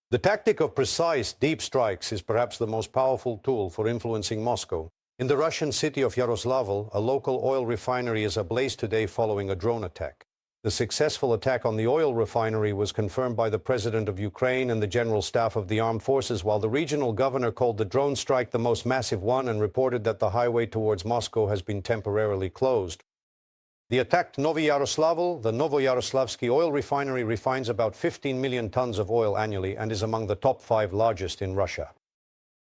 The tactic of precise, deep strikes is perhaps the most powerful tool for influencing Moscow. In the Russian city of Yaroslavl, a local oil refinery is ablaze today following a drone attack. The successful attack on the oil refinery was confirmed by the President of Ukraine and the General Staff of the Armed Forces, while the regional governor called the drone strike the most massive one and reported that the highway towards Moscow has been temporarily closed. The attacked Yaroslavl, the Novoyaroslavsky oil refinery, refines about 15 million tons of oil annually and is among the top 5 largest in Russia.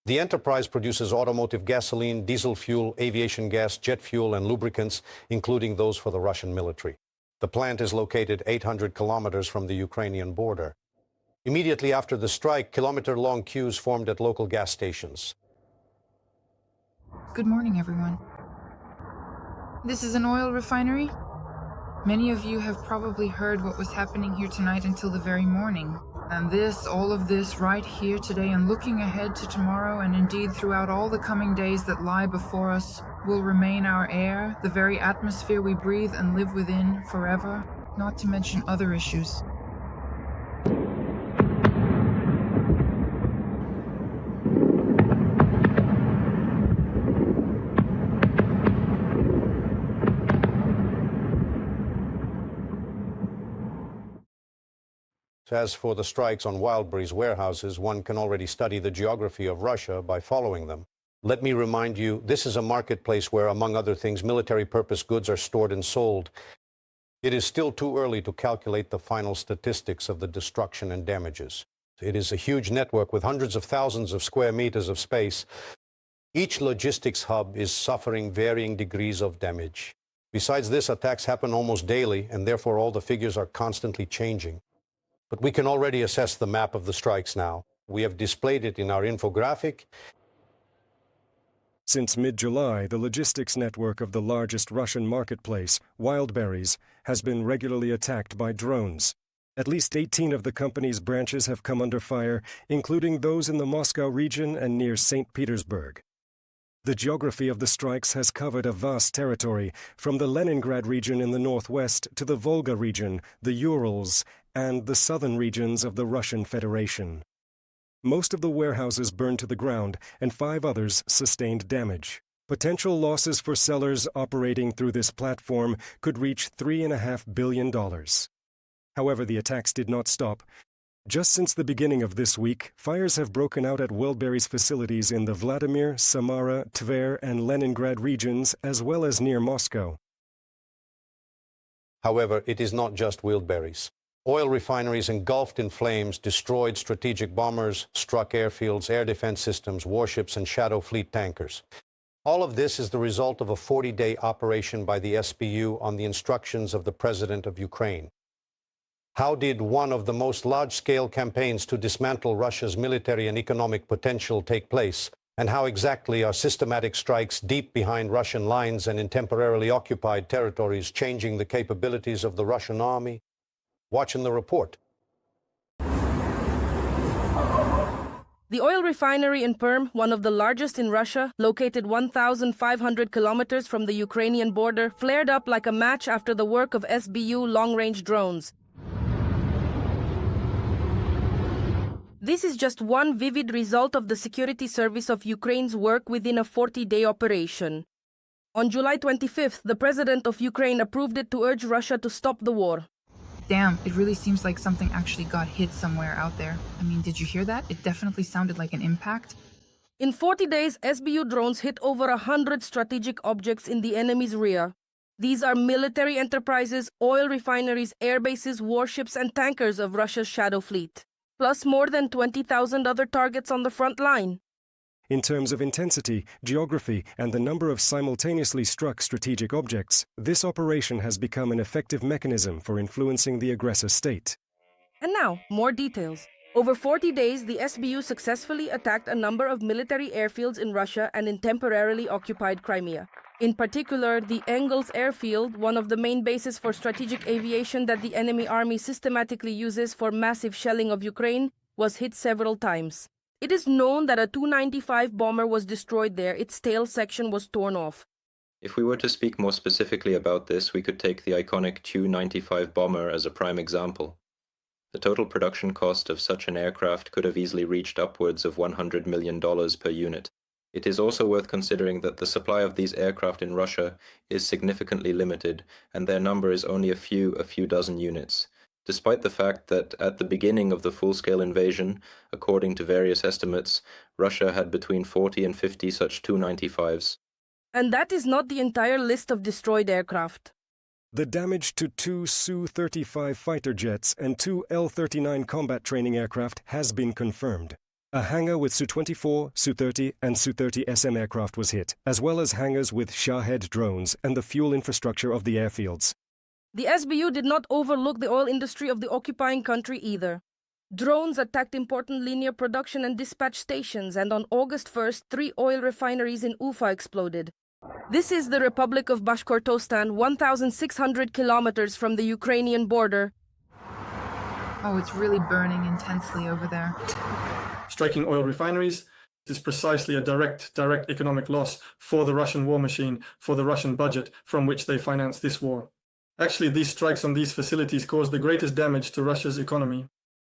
The enterprise produces automotive gasoline, diesel fuel, aviation gas, jet fuel, and lubricants, including those for the Russian military. The plant is located 800 kilometers from the Ukrainian border. Immediately after the strike, kilometer-long queues formed at local gas stations. Good morning, everyone. This is an oil refinery. Many of you have probably heard what was happening here tonight until the very morning. And all of this right here today and looking ahead to tomorrow and indeed throughout all the coming days that lie before us will remain our air, the very atmosphere we breathe and live within forever, not to mention other issues. As for the strikes on Wildberries warehouses, one can already study the geography of Russia by following them. Let me remind you, this is a marketplace where, among other things, military-purpose goods are stored and sold. It is still too early to calculate the final statistics of the destruction and damages. It is a huge network with hundreds of thousands of square meters of space. Each logistics hub is suffering varying degrees of damage. Besides this, attacks happen almost daily, and therefore all the figures are constantly changing. But we can already assess the map of the strikes now. We have displayed it in our infographic. Since mid-July, the logistics network of the largest Russian marketplace, Wildberries, has been regularly attacked by drones. At least 18 of the company's branches have come under fire, including those in the Moscow region and near St. Petersburg. The geography of the strikes has covered a vast territory, from the Leningrad region in the northwest to the Volga region, the Urals, and the southern regions of the Russian Federation. Most of the warehouses burned to the ground, and 5 others sustained damage. Potential losses for sellers operating through this platform could reach $3.5 billion. However, the attacks did not stop. Just since the beginning of this week, fires have broken out at Wildberries facilities in the Vladimir, Samara, Tver, and Leningrad regions, as well as near Moscow. However, it is not just Wildberries. Oil refineries engulfed in flames destroyed strategic bombers, struck airfields, air defense systems, warships, and shadow fleet tankers. All of this is the result of a 40-day operation by the SBU on the instructions of the President of Ukraine. How did one of the most large-scale campaigns to dismantle Russia's military and economic potential take place? And how exactly are systematic strikes deep behind Russian lines and in temporarily occupied territories changing the capabilities of the Russian army? Watch in the report. The oil refinery in Perm, one of the largest in Russia, located 1,500 kilometers from the Ukrainian border, flared up like a match after the work of SBU long-range drones. This is just one vivid result of the security service of Ukraine's work within a 40-day operation. On July 25th, the President of Ukraine approved it to urge Russia to stop the war. Damn, it really seems like something actually got hit somewhere out there. I mean, did you hear that? It definitely sounded like an impact. In 40 days, SBU drones hit over 100 strategic objects in the enemy's rear. These are military enterprises, oil refineries, air bases, warships, and tankers of Russia's shadow fleet, plus more than 20,000 other targets on the front line. In terms of intensity, geography, and the number of simultaneously struck strategic objects, this operation has become an effective mechanism for influencing the aggressor state. And now, more details. Over 40 days, the SBU successfully attacked a number of military airfields in Russia and in temporarily occupied Crimea. In particular, the Engels airfield, one of the main bases for strategic aviation that the enemy army systematically uses for massive shelling of Ukraine, was hit several times. It is known that a Tu-95 bomber was destroyed there. Its tail section was torn off. If we were to speak more specifically about this, we could take the iconic Tu-95 bomber as a prime example. The total production cost of such an aircraft could have easily reached upwards of $100 million per unit. It is also worth considering that the supply of these aircraft in Russia is significantly limited, and their number is only a few dozen units. Despite the fact that at the beginning of the full-scale invasion, according to various estimates, Russia had between 40 and 50 such Tu-95s. And that is not the entire list of destroyed aircraft. The damage to 2 Su-35 fighter jets and 2 L-39 combat training aircraft has been confirmed. A hangar with Su-24, Su-30 and Su-30 SM aircraft was hit, as well as hangars with Shahed drones and the fuel infrastructure of the airfields. The SBU did not overlook the oil industry of the occupying country either. Drones attacked important linear production and dispatch stations, and on August 1st, 3 oil refineries in Ufa exploded. This is the Republic of Bashkortostan, 1,600 kilometers from the Ukrainian border. Oh, it's really burning intensely over there. Striking oil refineries is precisely a direct economic loss for the Russian war machine, for the Russian budget from which they finance this war. Actually, these strikes on these facilities cause the greatest damage to Russia's economy.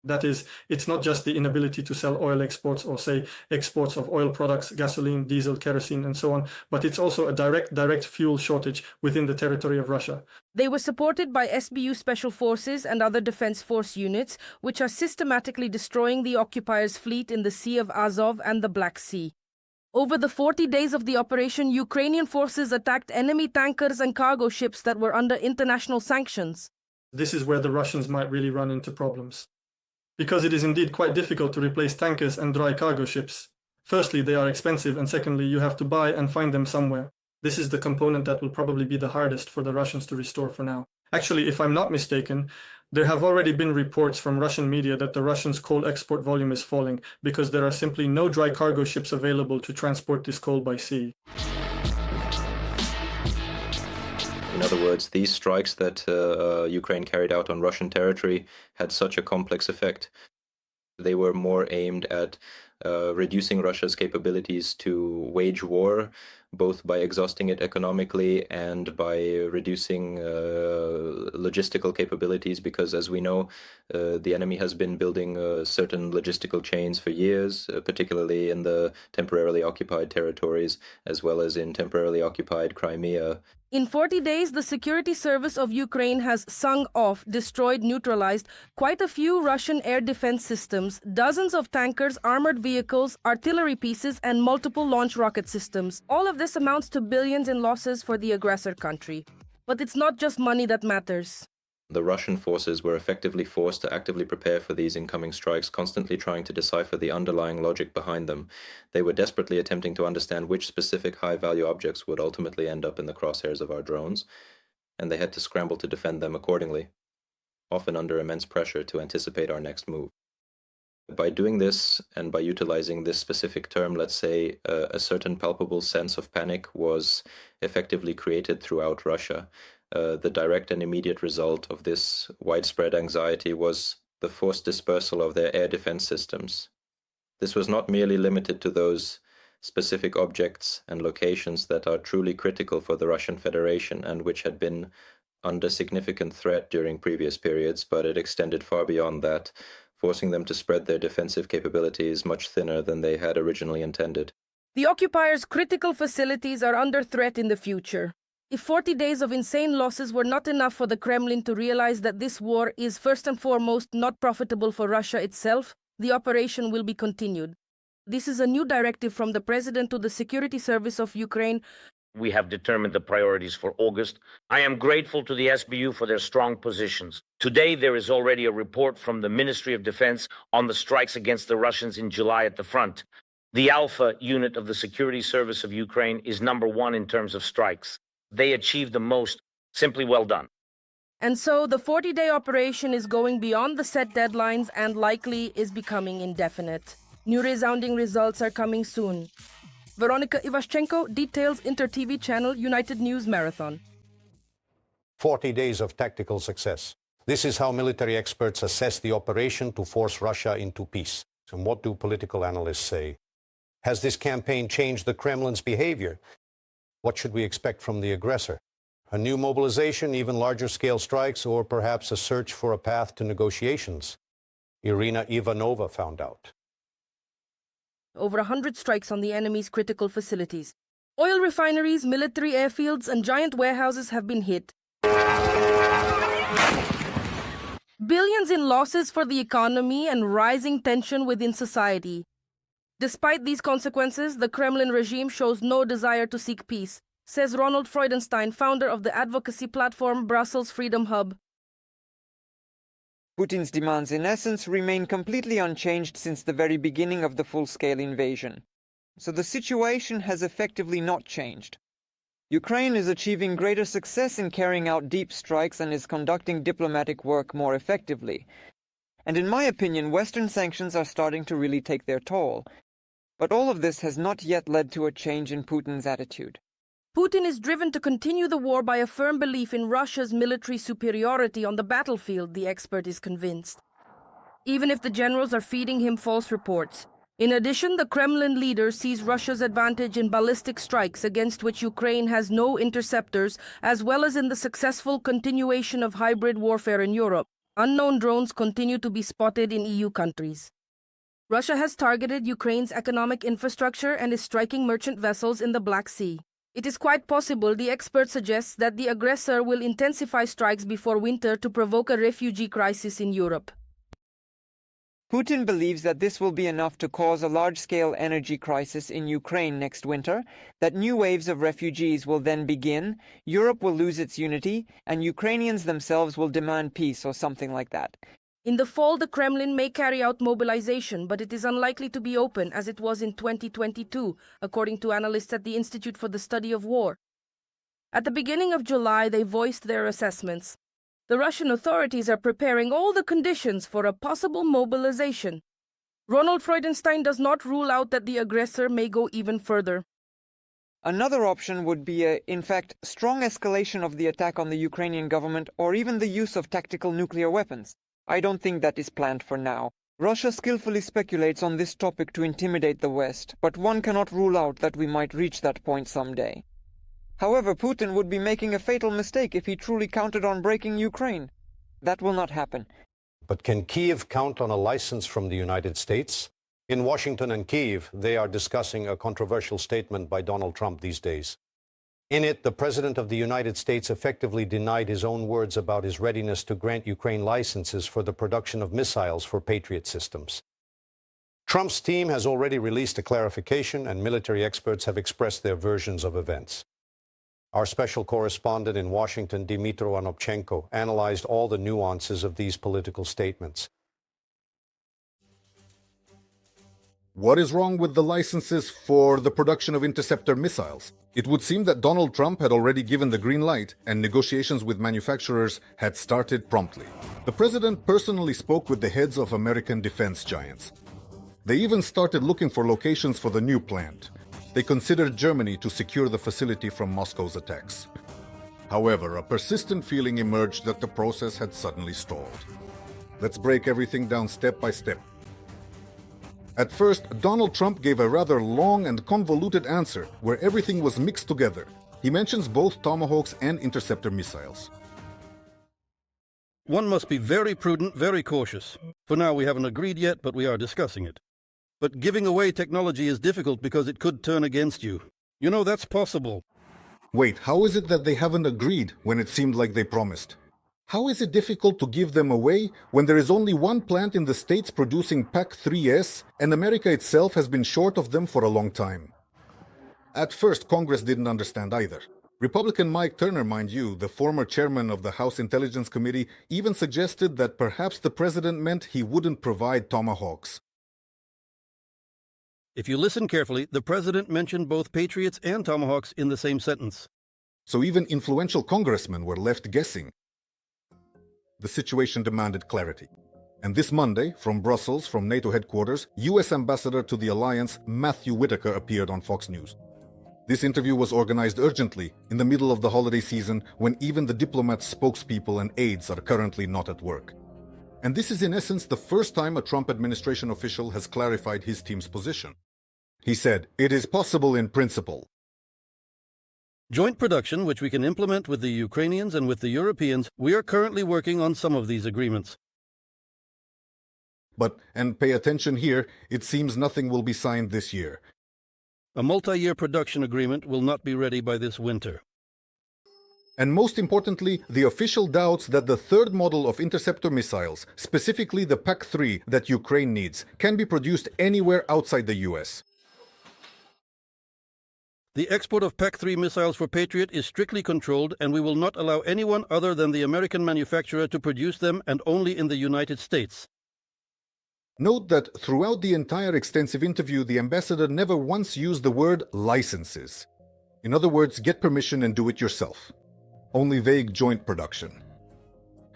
That is, it's not just the inability to sell oil exports or, say, exports of oil products, gasoline, diesel, kerosene, and so on, but it's also a direct fuel shortage within the territory of Russia. They were supported by SBU Special Forces and other Defense Force units, which are systematically destroying the occupiers' fleet in the Sea of Azov and the Black Sea. Over the 40 days of the operation, Ukrainian forces attacked enemy tankers and cargo ships that were under international sanctions. This is where the Russians might really run into problems, because it is indeed quite difficult to replace tankers and dry cargo ships. Firstly, they are expensive, and secondly, you have to buy and find them somewhere. This is the component that will probably be the hardest for the Russians to restore for now. Actually, if I'm not mistaken, there have already been reports from Russian media that the Russians' coal export volume is falling because there are simply no dry cargo ships available to transport this coal by sea. In other words, these strikes that Ukraine carried out on Russian territory had such a complex effect. They were more aimed at reducing Russia's capabilities to wage war, both by exhausting it economically and by reducing logistical capabilities, because as we know, the enemy has been building certain logistical chains for years, particularly in the temporarily occupied territories, as well as in temporarily occupied Crimea. In 40 days, the security service of Ukraine has sunk off, destroyed, neutralized quite a few Russian air defense systems, dozens of tankers, armored vehicles, artillery pieces, and multiple launch rocket systems. All of this amounts to billions in losses for the aggressor country. But it's not just money that matters. The Russian forces were effectively forced to actively prepare for these incoming strikes, constantly trying to decipher the underlying logic behind them. They were desperately attempting to understand which specific high-value objects would ultimately end up in the crosshairs of our drones, and they had to scramble to defend them accordingly, often under immense pressure to anticipate our next move. By doing this, and by utilizing this specific term, let's say, a certain palpable sense of panic was effectively created throughout Russia. The direct and immediate result of this widespread anxiety was the forced dispersal of their air defense systems. This was not merely limited to those specific objects and locations that are truly critical for the Russian Federation and which had been under significant threat during previous periods, but it extended far beyond that, forcing them to spread their defensive capabilities much thinner than they had originally intended. The occupiers' critical facilities are under threat in the future. If 40 days of insane losses were not enough for the Kremlin to realize that this war is first and foremost not profitable for Russia itself, the operation will be continued. This is a new directive from the President to the Security Service of Ukraine. We have determined the priorities for August. I am grateful to the SBU for their strong positions. Today, there is already a report from the Ministry of Defense on the strikes against the Russians in July at the front. The Alpha unit of the Security Service of Ukraine is #1 in terms of strikes. They achieved the most. Simply well done. And so the 40-day operation is going beyond the set deadlines and likely is becoming indefinite. New resounding results are coming soon. Veronika Ivashchenko, details, Inter-TV channel, United News Marathon. 40 days of tactical success. This is how military experts assess the operation to force Russia into peace. And what do political analysts say? Has this campaign changed the Kremlin's behavior? What should we expect from the aggressor? A new mobilization, even larger scale strikes, or perhaps a search for a path to negotiations? Irina Ivanova found out. Over 100 strikes on the enemy's critical facilities. Oil refineries, military airfields, and giant warehouses have been hit. Billions in losses for the economy and rising tension within society. Despite these consequences, the Kremlin regime shows no desire to seek peace, says Ronald Freudenstein, founder of the advocacy platform Brussels Freedom Hub. Putin's demands, in essence, remain completely unchanged since the very beginning of the full-scale invasion. So the situation has effectively not changed. Ukraine is achieving greater success in carrying out deep strikes and is conducting diplomatic work more effectively. And in my opinion, Western sanctions are starting to really take their toll. But all of this has not yet led to a change in Putin's attitude. Putin is driven to continue the war by a firm belief in Russia's military superiority on the battlefield, the expert is convinced. Even if the generals are feeding him false reports. In addition, the Kremlin leader sees Russia's advantage in ballistic strikes against which Ukraine has no interceptors, as well as in the successful continuation of hybrid warfare in Europe. Unknown drones continue to be spotted in EU countries. Russia has targeted Ukraine's economic infrastructure and is striking merchant vessels in the Black Sea. It is quite possible, the expert suggests, that the aggressor will intensify strikes before winter to provoke a refugee crisis in Europe. Putin believes that this will be enough to cause a large-scale energy crisis in Ukraine next winter, that new waves of refugees will then begin, Europe will lose its unity, and Ukrainians themselves will demand peace or something like that. In the fall, the Kremlin may carry out mobilization, but it is unlikely to be open as it was in 2022, according to analysts at the Institute for the Study of War. At the beginning of July, they voiced their assessments. The Russian authorities are preparing all the conditions for a possible mobilization. Ronald Freudenstein does not rule out that the aggressor may go even further. Another option would be in fact, strong escalation of the attack on the Ukrainian government or even the use of tactical nuclear weapons. I don't think that is planned for now. Russia skillfully speculates on this topic to intimidate the West, but one cannot rule out that we might reach that point someday. However, Putin would be making a fatal mistake if he truly counted on breaking Ukraine. That will not happen. But can Kyiv count on a license from the United States? In Washington and Kyiv, they are discussing a controversial statement by Donald Trump these days. In it, the President of the United States effectively denied his own words about his readiness to grant Ukraine licenses for the production of missiles for Patriot systems. Trump's team has already released a clarification, and military experts have expressed their versions of events. Our special correspondent in Washington, Dmytro Anopchenko, analyzed all the nuances of these political statements. What is wrong with the licenses for the production of interceptor missiles? It would seem that Donald Trump had already given the green light and negotiations with manufacturers had started promptly. The president personally spoke with the heads of American defense giants. They even started looking for locations for the new plant. They considered Germany to secure the facility from Moscow's attacks. However, a persistent feeling emerged that the process had suddenly stalled. Let's break everything down step by step. At first, Donald Trump gave a rather long and convoluted answer where everything was mixed together. He mentions both Tomahawks and interceptor missiles. One must be very prudent, very cautious. For now, we haven't agreed yet, but we are discussing it. But giving away technology is difficult because it could turn against you. You know, that's possible. Wait, how is it that they haven't agreed when it seemed like they promised? How is it difficult to give them away when there is only one plant in the States producing PAC-3s and America itself has been short of them for a long time? At first, Congress didn't understand either. Republican Mike Turner, mind you, the former chairman of the House Intelligence Committee, even suggested that perhaps the president meant he wouldn't provide Tomahawks. If you listen carefully, the president mentioned both Patriots and Tomahawks in the same sentence. So even influential congressmen were left guessing. The situation demanded clarity. And this Monday, from Brussels, from NATO headquarters, U.S. Ambassador to the alliance Matthew Whitaker appeared on Fox News. This interview was organized urgently, in the middle of the holiday season, when even the diplomats' spokespeople and aides are currently not at work. And this is in essence the first time a Trump administration official has clarified his team's position. He said, "It is possible in principle." Joint production, which we can implement with the Ukrainians and with the Europeans, we are currently working on some of these agreements. But, and pay attention here, it seems nothing will be signed this year. A multi-year production agreement will not be ready by this winter. And most importantly, the official doubts that the third model of interceptor missiles, specifically the PAC-3 that Ukraine needs, can be produced anywhere outside the US. The export of PAC-3 missiles for Patriot is strictly controlled, and we will not allow anyone other than the American manufacturer to produce them, and only in the United States. Note that throughout the entire extensive interview, the ambassador never once used the word licenses. In other words, get permission and do it yourself. Only vague joint production.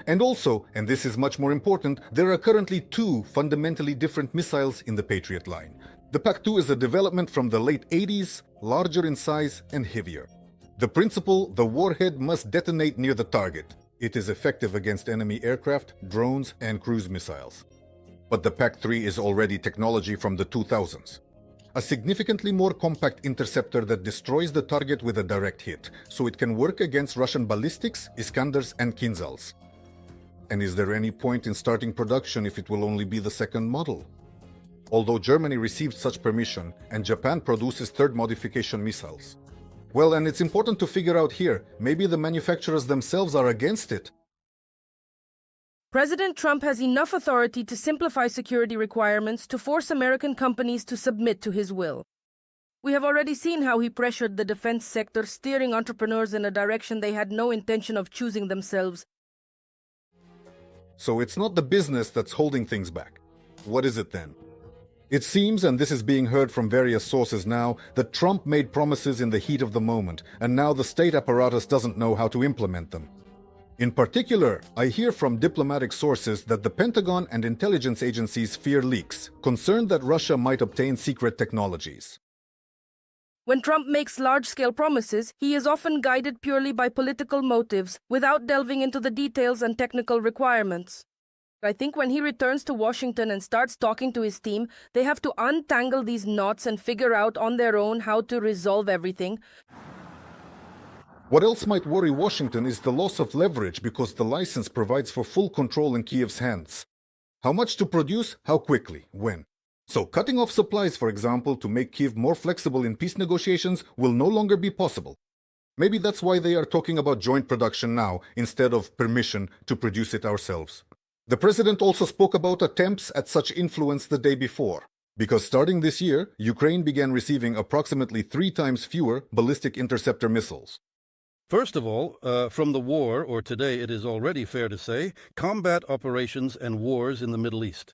And also, and this is much more important, there are currently two fundamentally different missiles in the Patriot line. The PAC-2 is a development from the late 80s, larger in size and heavier. The principle, the warhead must detonate near the target. It is effective against enemy aircraft, drones, and cruise missiles. But the PAC-3 is already technology from the 2000s. A significantly more compact interceptor that destroys the target with a direct hit, so it can work against Russian ballistics, Iskanders, and Kinzhals. And is there any point in starting production if it will only be the second model? Although Germany received such permission, and Japan produces third modification missiles. Well, and it's important to figure out here, maybe the manufacturers themselves are against it. President Trump has enough authority to simplify security requirements to force American companies to submit to his will. We have already seen how he pressured the defense sector, steering entrepreneurs in a direction they had no intention of choosing themselves. So it's not the business that's holding things back. What is it then? It seems, and this is being heard from various sources now, that Trump made promises in the heat of the moment, and now the state apparatus doesn't know how to implement them. In particular, I hear from diplomatic sources that the Pentagon and intelligence agencies fear leaks, concerned that Russia might obtain secret technologies. When Trump makes large-scale promises, he is often guided purely by political motives, without delving into the details and technical requirements. I think when he returns to Washington and starts talking to his team, they have to untangle these knots and figure out on their own how to resolve everything. What else might worry Washington is the loss of leverage because the license provides for full control in Kiev's hands. How much to produce, how quickly, when. So cutting off supplies, for example, to make Kiev more flexible in peace negotiations will no longer be possible. Maybe that's why they are talking about joint production now, instead of permission to produce it ourselves. The president also spoke about attempts at such influence the day before, because starting this year, Ukraine began receiving approximately 3 times fewer ballistic interceptor missiles. First of all, from the war, or today it is already fair to say, combat operations and wars in the Middle East.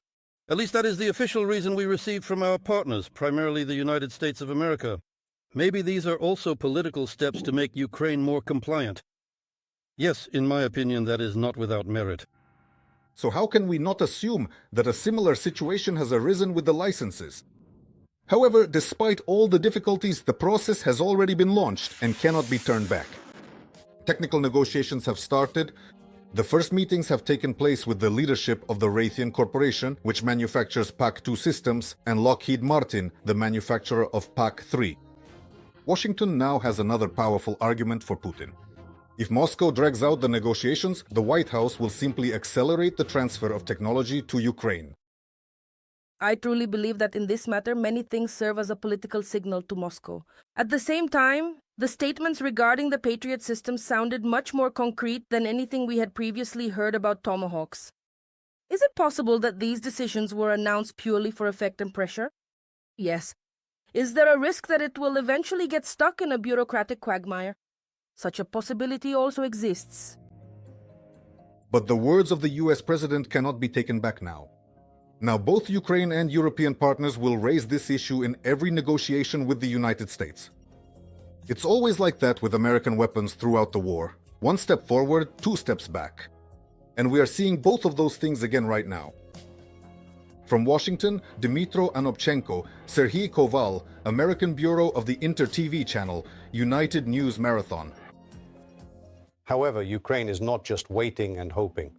At least that is the official reason we received from our partners, primarily the United States of America. Maybe these are also political steps to make Ukraine more compliant. Yes, in my opinion, that is not without merit. So how can we not assume that a similar situation has arisen with the licenses? However, despite all the difficulties, the process has already been launched and cannot be turned back. Technical negotiations have started. The first meetings have taken place with the leadership of the Raytheon Corporation, which manufactures PAC-2 systems, and Lockheed Martin, the manufacturer of PAC-3. Washington now has another powerful argument for Putin. If Moscow drags out the negotiations, the White House will simply accelerate the transfer of technology to Ukraine. I truly believe that in this matter, many things serve as a political signal to Moscow. At the same time, the statements regarding the Patriot system sounded much more concrete than anything we had previously heard about Tomahawks. Is it possible that these decisions were announced purely for effect and pressure? Yes. Is there a risk that it will eventually get stuck in a bureaucratic quagmire? Such a possibility also exists. But the words of the US president cannot be taken back now. Now both Ukraine and European partners will raise this issue in every negotiation with the United States. It's always like that with American weapons throughout the war. 1 step forward, 2 steps back. And we are seeing both of those things again right now. From Washington, Dmytro Anopchenko, Serhiy Koval, American Bureau of the Inter-TV channel, United News Marathon. However, Ukraine is not just waiting and hoping.